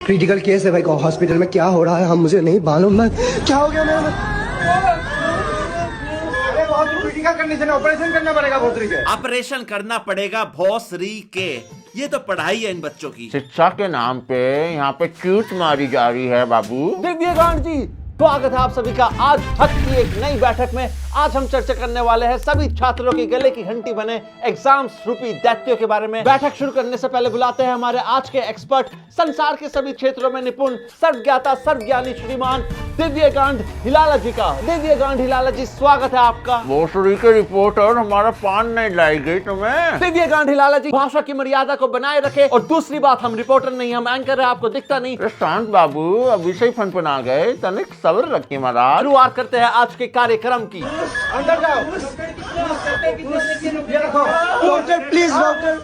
Critical case है भाई, hospital में क्या हो रहा है हम मुझे नहीं मालूम। मैं क्या हो गया मेरे बहुत क्रिटिकल कंडीशन है, ऑपरेशन करना पड़ेगा भोसरी के। ऑपरेशन करना पड़ेगा भोसरी के। ये तो पढ़ाई है इन बच्चों की। शिक्षा के नाम पे यहाँ पे चूत मारी जा रही है बाबू। दिव्यकांत जी, स्वागत है आप सभी का आज हक की एक नई बैठक में। आज हम चर्चा करने वाले हैं सभी छात्रों के गले की घंटी बने एग्जाम्स रूपी दैत्यों के बारे में। बैठक शुरू करने से पहले बुलाते हैं हमारे आज के एक्सपर्ट, संसार के सभी क्षेत्रों में निपुण, सर्वज्ञाता सर्वज्ञानी श्रीमान दिव्यकांत हिलाला जी का। दिव्यकांत हिलाला जी, स्वागत है आपका। भोसड़ी के रिपोर्टर हमारा पान नहीं लाएगी तुम्हें। दिव्यकांत हिलाला जी, भाषा की मर्यादा को बनाए रखे। और दूसरी बात, हम रिपोर्टर नहीं, हम एंकर है, आपको दिखता नहीं। शांत बाबू, अभी से ही फनफना गए, तनिक सब्र रखिए महाराज। शुरुआत करते हैं आज के कार्यक्रम की। अंदर जाओ। डॉक्टर प्लीज, डॉक्टर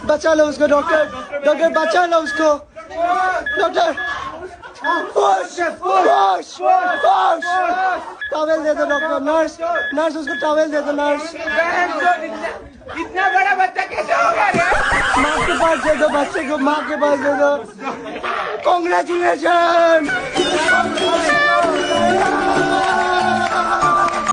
बचा लो उसको, डॉक्टर डॉक्टर बचा लो उसको, डॉक्टर टॉवेल दे दो डॉक्टर। नर्स नर्स उसको टॉवेल दे दो नर्स। इतना बड़ा बच्चा कैसे हो गया रे? माँ के पास दे दो बच्चे को, माँ के पास दे दो। कॉन्ग्रेचुलेशन।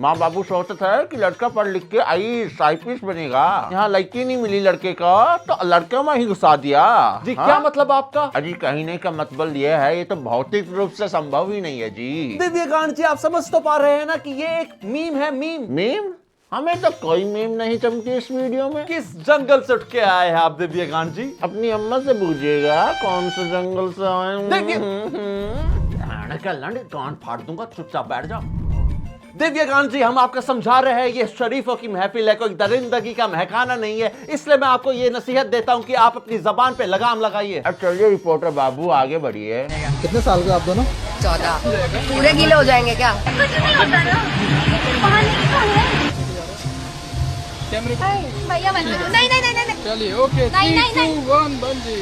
माँ बाबू सोचते है कि लड़का पढ़ लिख के IAS बनेगा। यहाँ लड़की नहीं मिली लड़के का, तो लड़के में ही घुसा दिया। जी हाँ? क्या मतलब आपका? अजी कहने का मतलब ये है, ये तो भौतिक रूप से संभव ही नहीं है जी। दिव्यकांत जी, आप समझ तो पा रहे हैं ना कि ये एक मीम है। मीम हमें तो कोई मीम नहीं चमकी इस वीडियो में। किस जंगल से उठ के आए हैं आप दिव्यकांत जी? अपनी अम्मा से पूछिएगा कौन से जंगल से आए। कान फाड़ दूंगा, चुपचाप बैठ जाओ। दिव्यकांत जी, हम आपको समझा रहे हैं ये शरीफों की महफिल है, कोई दरिंदगी का महकाना नहीं है। इसलिए मैं आपको ये नसीहत देता हूँ कि आप अपनी जबान पे लगाम लगाइए। अब चलिए रिपोर्टर बाबू आगे बढ़िए। कितने साल के आप दोनों? 14। पूरे गीले हो जाएंगे क्या? भैया नहीं नहीं नहीं नहीं चलिए ओके, नहीं, नहीं, 3, 2, 1 बंदी।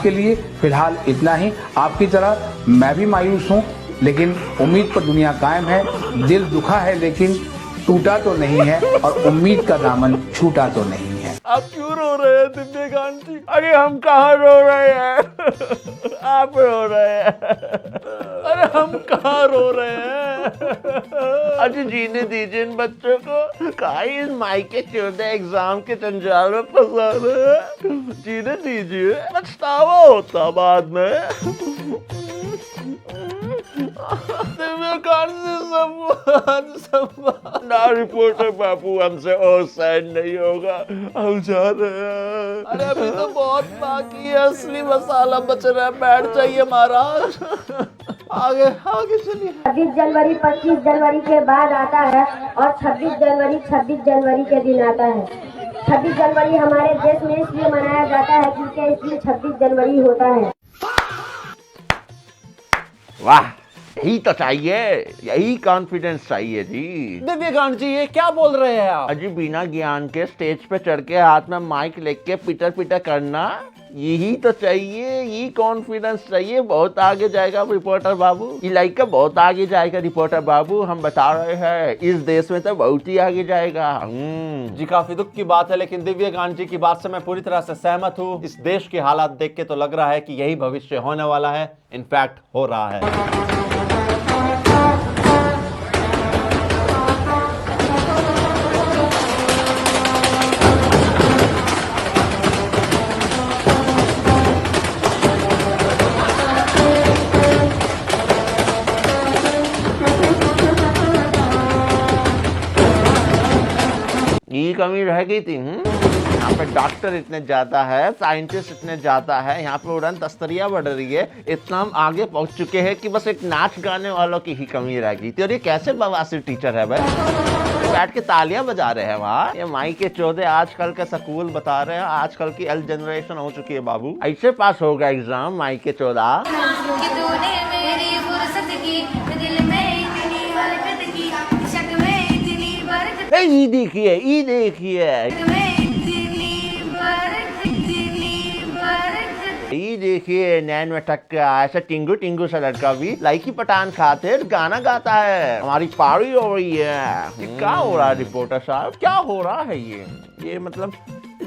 के लिए फिलहाल इतना ही। आपकी तरह मैं भी मायूस हूँ, लेकिन उम्मीद पर दुनिया कायम है। दिल दुखा है लेकिन टूटा तो नहीं है, और उम्मीद का दामन छूटा तो नहीं है। आप क्यों रो रहे हैं दिव्यकांत जी? अरे हम कहाँ रो रहे हैं, आप रो रहे हैं। अरे हम कहाँ रो रहे हैं? अरे जीने दीजिए इन बच्चों को, कहा इस मायके चौदह एग्जाम के जंजाल में फंसा रहे हैं। जीने दीजिए, पछतावा होता बाद में। ना रिपोर्टर बाबू, हमसे और साइड नहीं होगा, हम जा रहे हैं। अरे अभी तो बहुत बाकी है, असली मसाला बच रहा है। बैठ जाइए महाराज। आगे आगे चलिए। 26 जनवरी 25 जनवरी के बाद आता है, और 26 जनवरी के दिन आता है। 26 जनवरी हमारे देश में इसलिए मनाया जाता है क्योंकि इसलिए 26 जनवरी होता है। वाह, यही तो चाहिए, यही कॉन्फिडेंस चाहिए जी। दिव्यकांत जी, ये क्या बोल रहे हैं आप? अजी बिना ज्ञान के स्टेज पे चढ़ के हाथ में माइक लेके पिटर करना, यही तो चाहिए, यही कॉन्फिडेंस चाहिए। बहुत आगे जाएगा रिपोर्टर बाबू, इलाका बहुत आगे जाएगा रिपोर्टर बाबू। हम बता रहे हैं, इस देश में तो बहुत ही आगे जाएगा। जी काफी दुख की बात है, लेकिन दिव्यकांत जी की बात से मैं पूरी तरह से सहमत हूँ। इस देश के हालात देख के तो लग रहा है कि यही भविष्य होने वाला है, इनफैक्ट हो रहा है। ये कमी रह गई थी। यहाँ पे डॉक्टर इतने ज्यादा है, साइंटिस्ट इतने ज्यादा है, यहाँ पे उड़न तस्तरिया बढ़ रही है, इतना हम आगे पहुंच चुके हैं कि बस एक नाच गाने वालों की ही कमी रह गई थी। और ये कैसे बवासीर टीचर है भाई, बैठ के तालियां बजा रहे हैं वहाँ। ये माई के चौदह आजकल का स्कूल बता रहे हैं, आजकल की एल जनरेशन हो चुकी है बाबू। ऐसे पास होगा एग्जाम माई के 14। ये देखिए, ये देखिए, ये देखिए, नैन में टक्का ऐसा टिंगू टिंगू सा लड़का भी लाइकी पठान खातिर गाना गाता है। हमारी पारी हो रही है। क्या हो रहा है रिपोर्टर साहब, क्या हो रहा है? ये मतलब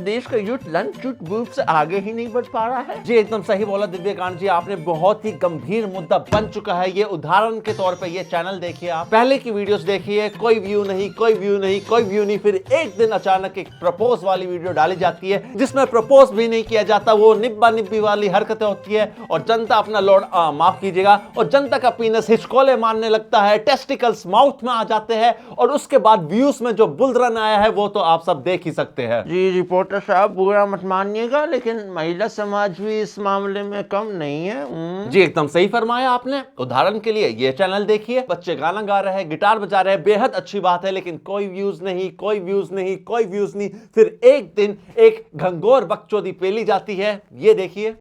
देश का यूथ लंच चूट बूथ से आगे ही नहीं बढ़ पा रहा है। जी एकदम सही बोला दिव्यकांत जी, आपने बहुत ही गंभीर मुद्दा बन चुका है ये। उदाहरण के तौर पे ये चैनल देखिए, आप पहले की वीडियोस देखिए, कोई व्यू नहीं, कोई व्यू नहीं, कोई व्यू नहीं। फिर एक दिन अचानक एक प्रपोज वाली वीडियो डाली जाती है जिसमें प्रपोज भी नहीं किया जाता, वो निब्बा निब्बी वाली हरकतें होती है और जनता अपना लॉर्ड माफ कीजिएगा, और जनता का पीनस हिचकोले मारने लगता है, टेस्टिकल्स माउथ में आ जाते हैं और उसके बाद व्यूज में जो बुलरन आया है वो तो आप सब देख ही सकते हैं। जी रिपोर्टर साहब बुरा मत मानिएगा, लेकिन महिला समाज भी इस मामले में कम नहीं है। जी एकदम सही फरमाया आपने। उदाहरण के लिए ये चैनल देखिए, बच्चे गाना गा रहे हैं, गिटार बजा रहे हैं, बेहद अच्छी बात है, लेकिन कोई व्यूज नहीं, कोई व्यूज नहीं, कोई व्यूज नहीं। फिर एक दिन एक घंघोर बकचोदी पेली जाती है, ये देखिए।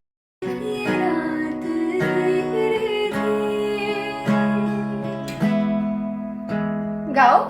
गाओ।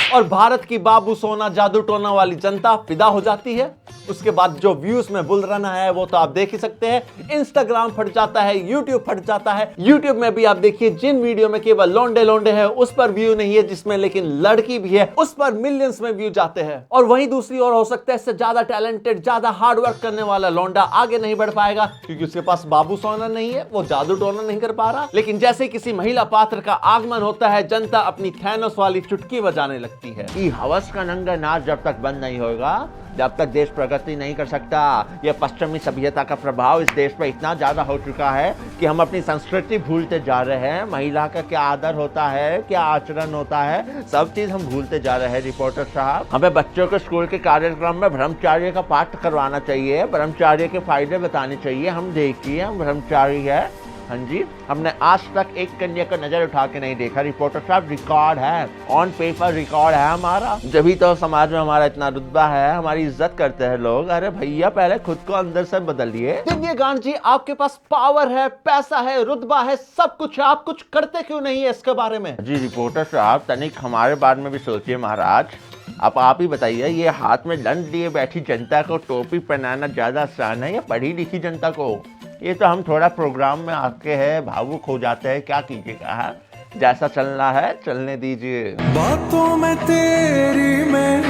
और भारत की बाबू सोना जादू टोना वाली जनता फिदा हो जाती है। उसके बाद जो व्यूज में बुलरन है वो तो आप देख ही सकते हैं। इंस्टाग्राम फट जाता है, यूट्यूब फट जाता है। यूट्यूब में भी आप देखिए, जिन वीडियो में केवल लौंडे लौंडे है उस पर व्यू नहीं है, जिसमें लेकिन लड़की भी है उस पर मिलियंस में व्यू जाते हैं। और वहीं दूसरी ओर हो सकता है इससे ज्यादा टैलेंटेड, ज्यादा हार्ड वर्क करने वाला लौंडा आगे नहीं बढ़ पाएगा क्योंकि उसके पास बाबू सोना नहीं है, वो जादू टोना नहीं कर पा रहा। लेकिन जैसे किसी महिला पात्र का आगमन होता है, जनता अपनी थैनोस वाली चुटकी बजाने लगती है। ये हवस का नंगा नाच जब तक बंद नहीं होगा, जब तक देश प्रगति नहीं कर सकता। यह पश्चिमी सभ्यता का प्रभाव इस देश पर इतना ज्यादा हो चुका है कि हम अपनी संस्कृति भूलते जा रहे हैं। महिला का क्या आदर होता है, क्या आचरण होता है, सब चीज हम भूलते जा रहे हैं। रिपोर्टर साहब, हमें बच्चों को स्कूल के कार्यक्रम में ब्रह्मचार्य का पाठ करवाना चाहिए, ब्रह्मचार्य के फायदे बताने चाहिए। हम देखिए, हम ब्रह्मचारी है। हाँ जी, हमने आज तक एक कन्या को नजर उठा के नहीं देखा। रिपोर्टर साहब, रिकॉर्ड है, ऑन पेपर रिकॉर्ड है हमारा। जब तो समाज में हमारा इतना रुतबा है, हमारी इज्जत करते हैं लोग। अरे भैया, पहले खुद को अंदर से बदलिए। दिव्यकांत जी, आपके पास पावर है, पैसा है, रुतबा है, सब कुछ है, आप कुछ करते क्यों नहीं है इसके बारे में? जी रिपोर्टर साहब, तनिक हमारे बारे में भी सोचिए महाराज। अब आप ही बताइए, ये हाथ में दंड लिए बैठी जनता को टोपी पहनाना ज्यादा आसान है या पढ़ी लिखी जनता को? ये तो हम थोड़ा प्रोग्राम में आके है भावुक हो जाते हैं, क्या कीजिएगा। जैसा चलना है चलने दीजिए। बातों में तेरी मैं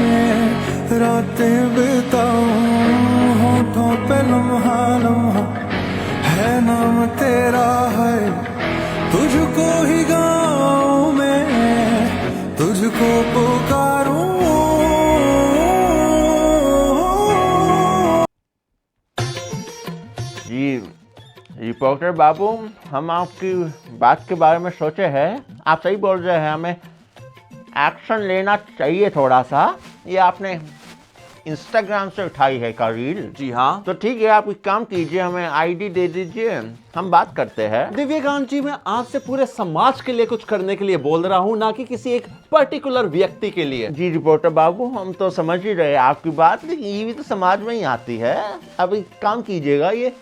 रातें बिताऊं, होठों पे लम्हा लम्हा है नाम तेरा है, तुझको ही गाऊं मैं, तुझको पुकारूं। जी रिपोर्टर बाबू, हम आपकी बात के बारे में सोचे हैं। आप सही बोल रहे हैं, हमें एक्शन लेना चाहिए थोड़ा सा। ये आपने इंस्टाग्राम से उठाई है का रील? जी हाँ। तो ठीक है, आप एक काम कीजिए, हमें आईडी दे दीजिए, हम बात करते हैं। दिव्यकांत जी, मैं आपसे पूरे समाज के लिए कुछ करने के लिए बोल रहा हूँ, ना कि किसी एक पर्टिकुलर व्यक्ति के लिए। जी रिपोर्टर बाबू, हम तो समझ ही रहे आपकी बात, लेकिन ये भी तो समाज में ही आती है। अब एक काम कीजिएगा, ये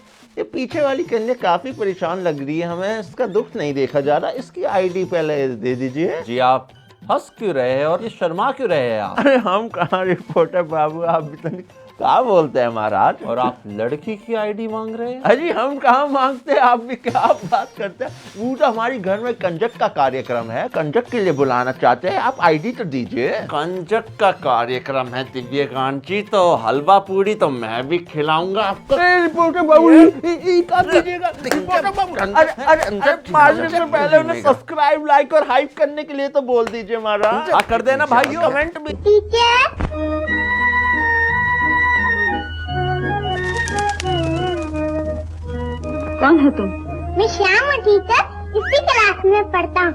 पीछे वाली कन्या काफी परेशान लग रही है, हमें इसका दुख नहीं देखा जा रहा, इसकी आईडी पहले दे दीजिए। जी, आप हंस क्यों रहे हैं और ये शर्मा क्यों रहे हैं आप? अरे हम कहाँ रिपोर्टर बाबू, आप भी क्या बोलते हैं महाराज। और आप लड़की की आईडी मांग रहे हैं? अजी हम कहाँ मांगते हैं, आप भी क्या बात करते हैं। वो तो हमारी घर में कंजक का कार्यक्रम है, कंजक के लिए बुलाना चाहते हैं, आप आईडी तो दीजिए। कंजक का कार्यक्रम है दिव्यकांत जी, तो हलवा पूरी तो मैं भी खिलाऊंगा आपको। रिपोर्टर बाबू, अरे मारने से पहले उन्हें सब्सक्राइब, लाइक और हाइप करने के लिए तो बोल दीजिए महाराज। कर देना भाइयों, कमेंट भी। कौन है तुम? मैं श्याम हूँ टीचर, इसी क्लास में पढ़ता हूँ।